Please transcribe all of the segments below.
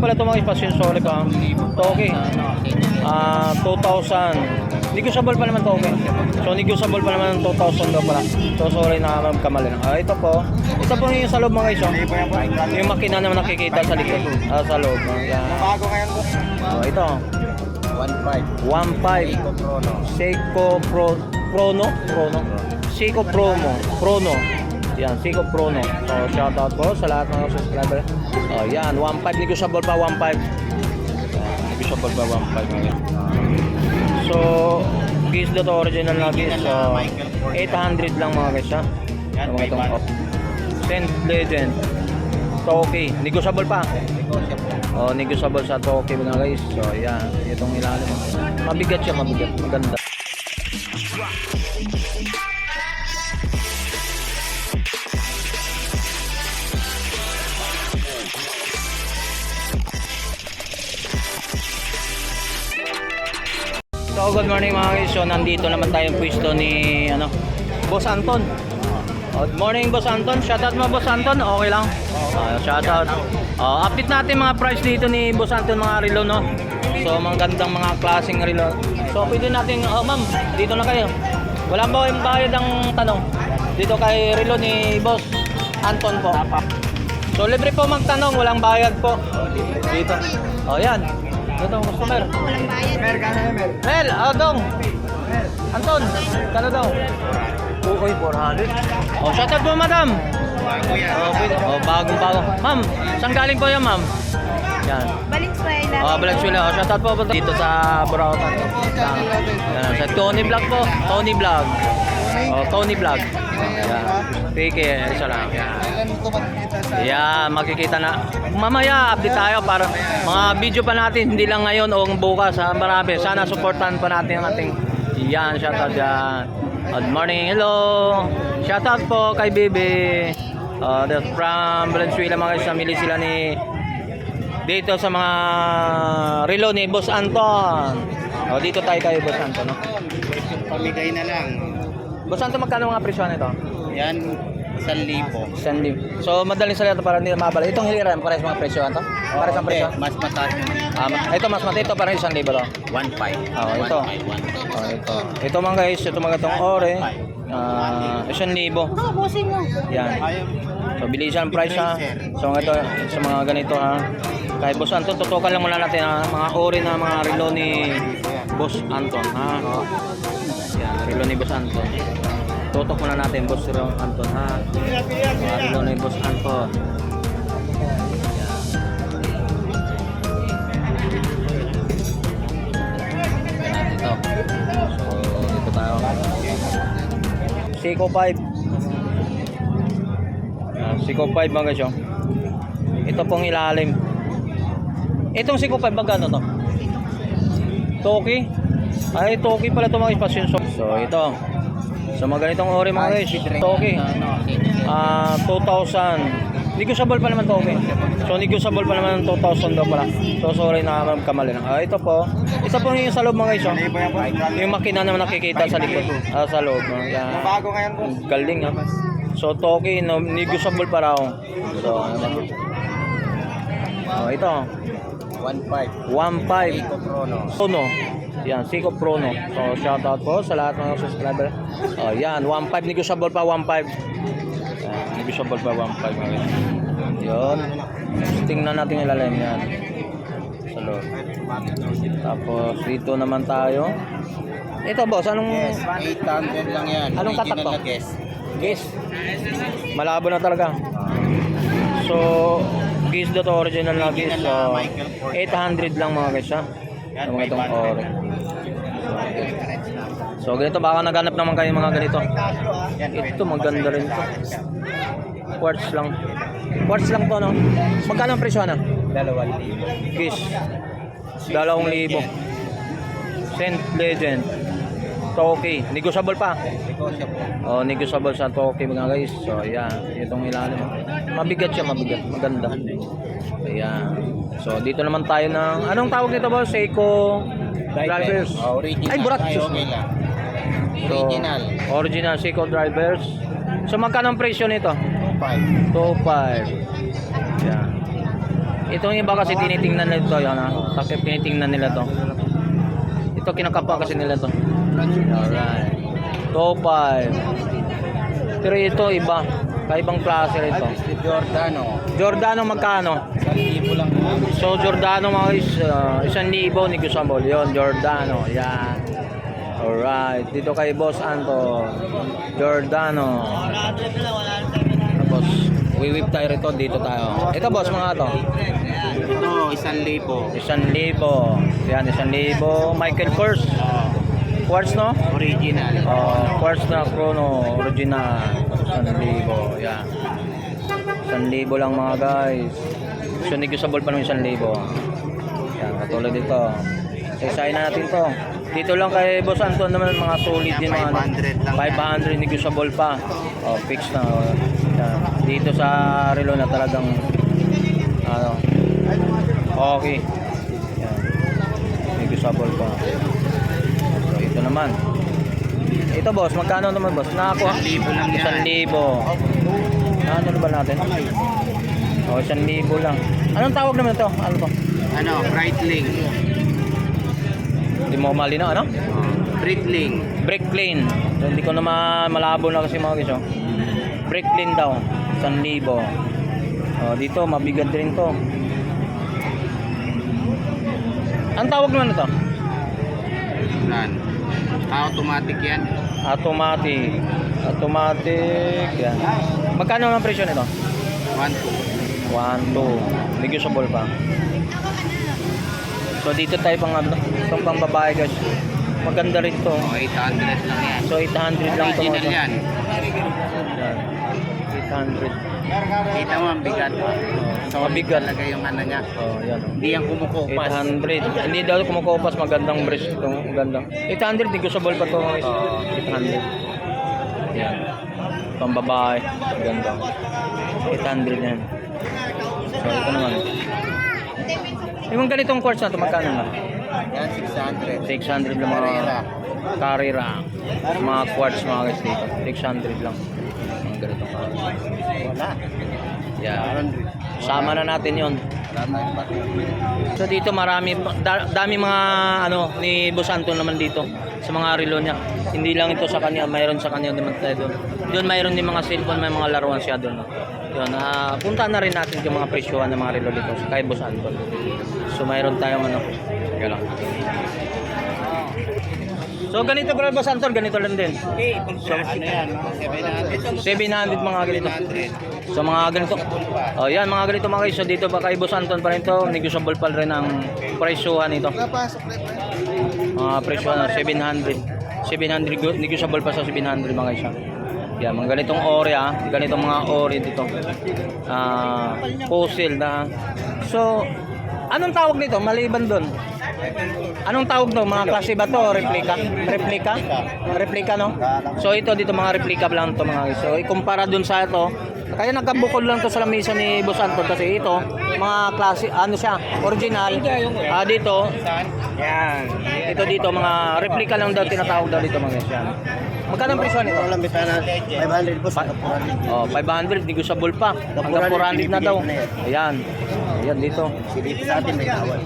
pala ito mga espasyon. Sorry pa. Toki. 2,000. Negotiable pa naman Toki. So negotiable pa naman 2,000 daw pala. So sorry na kamali na. Ito po. Ito po yung sa loob mga iso. Yung makina naman nakikita sa likod. Sa loob. Yan. Bago ngayon po. Ito. 1.5. Seiko Prono. Seiko Prono. Yan, Seiko Prono. So, shout out po sa lahat ng subscriber. Yan, 1.5 negotiable pa 1.5. Negotiable pa 1.5 ngayon. So, case dito original na case. So, 800 lang mga guys ha. Yan, mga itong Saint Legend. Toki, negotiable pa. Negotiable sa Toki mga guys. So, yan, itong ilalim. Mabigat siya, maganda. So good morning mga guys. So nandito naman tayong pwesto ni Boss Anton. Good morning Boss Anton. Shoutout mo Boss Anton. Okay lang. Shoutout. Update natin mga price dito ni Boss Anton mga relo no. So mga gandang mga klaseng relo. So pwede natin ma'am, dito na kayo. Wala ba yung bayad ang tanong? Dito kay relo ni Boss Anton po. So libre po magtanong, walang bayad po. Dito. Yan. Ito ang customer. Walang bayad. Mel, dong. Anton, kano daw? Okay, 400. Shoutout po madam. Bagong bago. Ma'am, saan galing po yan ma'am? Yan. Valenzuela. Valenzuela. Shoutout po dito sa Burautan. Sa Tony Vlog po. Tony Vlog. Tony Vlog. Yan. Piki, isa lang. Yan, makikita na. Mamaya update tayo para mga video pa natin, hindi lang ngayon o bukas ha, marami. Sana supportan pa natin ang ating yan, shoutout dyan. Good morning, hello. Shoutout po kay Bibi. That's from Valenzuela mga guys, namili sila ni dito sa mga relo ni Boss Anton. Dito tayo kay Boss Anton no? Pamigay na lang. Boss Anton, magkano mga presyo nito? Yan, 1,000. So madaling salita para hindi na mabala. Itong hiliran, pares mga presyo ito? Pares ang presyo? Mas mataas naman. Ito mas mataas, ito parang 1,000 to. 1,500. Ito. Ito mga guys, ito mga itong ore. 1,000. Busin mo. Yan. So bilisan price ha. So mga ito, sa mga ganito ha. Kay Boss Anton, tutukan lang muna natin ha. Mga ore na mga relo ni Boss Anton ha. Yan, relo ni Boss Anton. Tutok muna natin Boss Anton ha. Mga relo ni Boss Anton. Seiko 5. Seiko 5 mga guys. Ito pong ilalim. Itong Seiko 5 magkano to? Toki? Ay, Toki pala ito mga espasyon. So ito. So mga ganitong ori mga guys. Toki. 2,000. Negotiable pa naman Toki. So negotiable pa naman 2,000 daw pala. So sorry na kamali na. Ito po. Isa po yung sa loob mga guys. Yung makina naman nakikita sa likod. Sa loob. Yan. Bago ngayon po. Galing ha. So Toki, negotiable pa raw. So ito. 1,500. 1.5. Prono. Yan, Seiko Prono. So shoutout po sa lahat ng subscriber. Yan, 1.5 negotiable pa 1.5. Negotiable pa 1.5 mga guys. Yun. Tingnan natin yung ilalim yan. Sa loob. Tapos dito naman tayo. Ito boss, anong 800 lang yan. Anong tatak to? Original na Guess. Malabo na talaga. So, guess dito original na guess. So, 800 lang mga guys ha. Ang mga itong ore. So, ganito baka naganap naman kayo mga ganito. Ito maganda rin to. Quartz lang. Quartz lang to no. Magkano ang presyo na? 2,000. Guess. 2,000. Saint Legend. Toki. Negotiable pa. Negotiable sa Toki mga guys. So, ayan. Itong ilalim. Mabigat siya, maganda. Ayan. So, dito naman tayo ng... Anong tawag nito boss? Seiko drivers. Original. Ay, burat. Okay lang. So, original Seiko drivers. So, magkano ang presyo nito? 2,500. 2,500. Ayan. Itong iba kasi tinitingnan nila ito, yan ha. Takip tinitingnan nila to. Ito kinakapa kasi nila to. Alright. 2.5. Pero ito iba. Kaibang klase rito. Giordano. Giordano magkano? 1,000 lang yan. So Giordano mga guys, 1,000 negotiable. Yon, Giordano. Yan. Alright. Dito kay Boss Anton. Giordano. Tapos, wiwip tayo rito. Dito tayo. Ito boss, mga to. Ito, 1,000. 1,000. Yan, 1,000. Michael Kors. Quartz, no? Original. Quartz na chrono. Original. 1,000. Yan. 1,000 lang mga guys. So, negotiable pa ng 1,000. Yan, katulad dito. Isayin na natin to. Dito lang kay Boss Anton naman mga solid din mga 500 lang 500 negotiable pa. Fix na. Yan. Dito sa relo na talagang ano. Okay. Yan. Negotiable pa. So ito naman. Ito boss, magkano naman boss? Nakakuha 1,000 lang yan. 1,000. Ano ba natin? 1,000 lang. Anong tawag naman ito? Ano to? Ano, Breitling. Hindi mo malinaw, ano? Breitling. Brake clean. So, hindi ko na malabo na kasi mga guys. Brake clean daw. 1,000. Dito, mabigat din to. Ang tawag naman ito? Yan. Automatic yan. Automatic. Automatic. Yan. Magkano ang presyo nito? 1,200. 1,200. Negotiable pa. So dito tayo pang ano, itong pang babae guys. Maganda rin to. 800 lang yan. So 800 lang to. Original yan. Yan. 800. Kita mo ang bigat. So, mabigat. talaga yung ano niya. Yan. Hindi yan kumukupas. 800. Hindi daw kumukupas, magandang breast ito. Magandang. 800 negotiable pa to guys. 800. Yan. Pang babae. Maganda. 800 yan. So ito naman. Yung ganitong quartz na ito, magkano na? Yan, 600. 600 lang mga Carrera. Mga quartz mga guys dito. 600 lang. Mga ganitong quartz. Wala. Yan. Sama na natin yon. Wala tayong pati. So dito marami, dami mga ano ni Boss Anton naman dito sa mga relo niya. Hindi lang ito sa kanya, mayroon sa kanya naman tayo doon. Doon mayroon din mga cellphone, may mga laruan siya doon. Yun, punta na rin natin yung mga presyohan ng mga relo dito kay Boss Anton. So mayroon tayong ano. Kaya lang. So ganito bro Boss Anton, ganito lang din. So, ano yan? 700. 700 mga ganito. 700. So mga ganito. Oh, yan mga ganito mga guys. So dito pa kay Boss Anton pa rin to, negotiable pa rin ang presyohan nito. Mga presyohan 700. 700 negotiable pa sa 700 mga guys. Yan, mga ganitong ori ganitong mga ori dito. Fossil na. So anong tawag nito maliban doon? Anong tawag to? Mga klase ba to? Replika? Replika? Replika no? So ito dito mga replika lang to mga guys. So ikumpara dun sa ito. Kaya nagkabukol lang to sa lamesa ni Boss Anton kasi ito mga klase ano siya original. Dito yan. Ito dito mga replika lang daw tinatawag daw dito mga guys. Yan. Magkano ang presyo nito? Walang bita natin. 500 po sa Kapuran. 500 negotiable pa. Hanggang 400 na daw. Ayan. Ayan dito. Dito sa atin may tawad.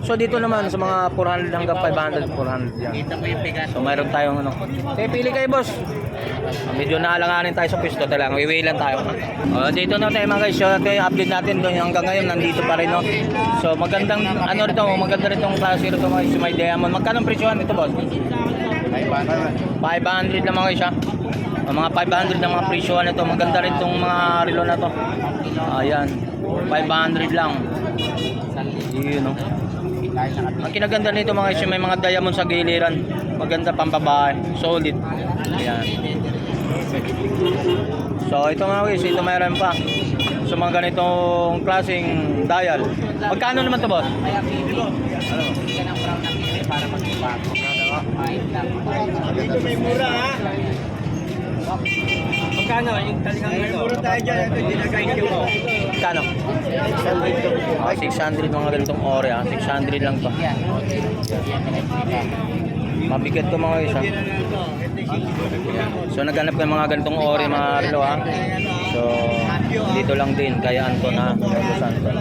So dito naman sa mga 400 hanggang 500, 400 yan. Kita mo yung bigat. So mayroon tayong ano. Pili kayo boss. Medyo naalanganin tayo sa pwesto talaga. Iwi lang tayo. Dito na tayo mga guys. So ito yung update natin doon hanggang ngayon nandito pa rin no. So magandang ano rito, maganda rin tong klase rito mga guys, may diamond. Magkano ang presyohan nito boss? 500 lang mga guys ha. Mga 500 lang mga presyohan nito. Maganda rin tong mga relo na to. Ayan. 500 lang. Yun no. Ang kinaganda nito mga guys, may mga diamond sa giliran. Maganda pang babae, solid. Ayan. So ito mga guys, ito mayroon pa. So mga ganitong klaseng dial. Magkano naman to boss? Dito may mura ha. Magkano yung talagang ano? Mura tayo dyan. Ito ginagayin ko. Magkano? 600 mga ganitong ore ha. 600 lang to. Mabigat to mga guys ha. So naghanap kayo mga ganitong ori mga relo ha. So dito lang din kay Anton ha. Boss Anton.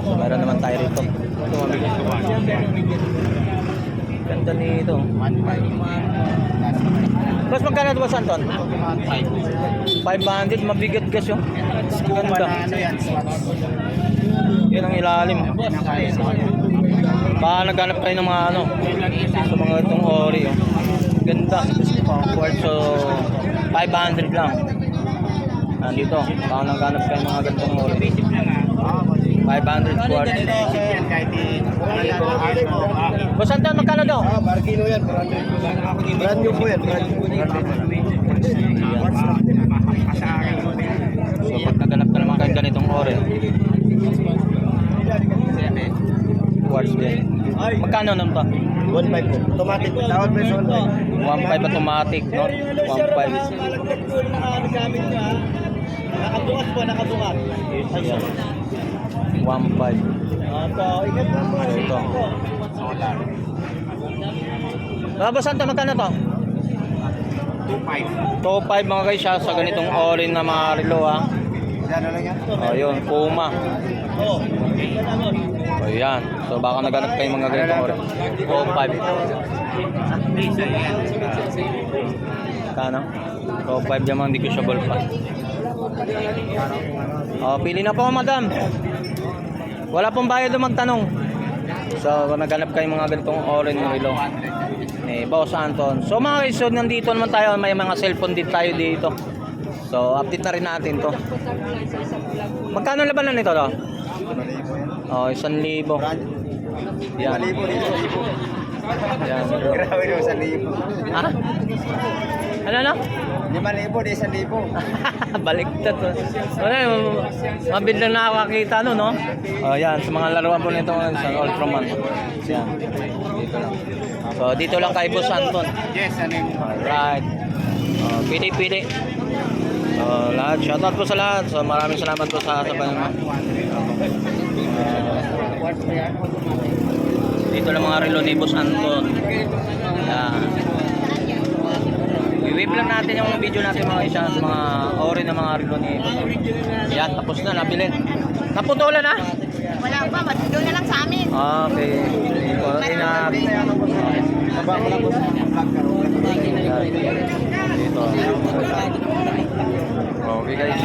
So meron naman tayo rito. Ito mabigat. Ganda nito. Boss, magkano ito, Boss Anton? 500, mabigat gas yung. Ganda. Yan ang ilalim. Baka naghanap kayo ng mga ano, sa mga itong ori. Oh. Ganda. Worth so 500 lang. Nandito. Baka naghanap kayo ng mga ganitong ori. 500 worth. Boss Anton, magkano daw? Barkino yan. Brand new po yan. So pag naganap ka naman kayo ganitong ori. Quartz din. Magkano naman to? 1.5 po. Automatic. Tawad mo sa 1.5 automatic, no? 1.5. Nakabukas po, nakabukas. Ayan. 1.5. Ito, ingat lang po. Ito. Boss Anton, magkano to? 2.5. 2.5 mga guys siya sa ganitong ori na mga relo ha. Gano'n lang yan? Ayun, Puma. Oo. Ayan. So baka naganap kayo mga ganitong ori. 2.5. Kano? 2.5 yung mga negotiable pa. Oh, pili na po madam. Wala pong bayad na magtanong. So kung naganap kayo mga ganitong ori ng relo. Boss Anton. So mga guys, so nandito naman tayo, may mga cellphone din tayo dito. So update na rin natin to. Magkano labanan nito to? 1,000 yan. Oh, 1,000. Yan. 1,000 dito. Yan. Grabe no, 1,000. Ha? Ano na? 5,000 di 1,000. Baliktad to. Wala, mabid lang nakakakita no, no? Oh, yan, sa mga laruan po nito sa Ultraman. Yan. Dito lang. So, dito lang kay Boss Anton. Yes, ano yung... Alright. Pili-pili. So, lahat. Shoutout po sa lahat. So, maraming salamat po sa panonood. Dito lang mga relo ni Boss Anton. Yan. I-wave lang natin yung video natin mga isa sa mga ori na mga relo ni Boss Anton. Yan, tapos na. Nabili. Naputulan na? Wala pa, doon na lang sa amin. Okay. Baba ko lang po sa vlog. Dito. Okay guys.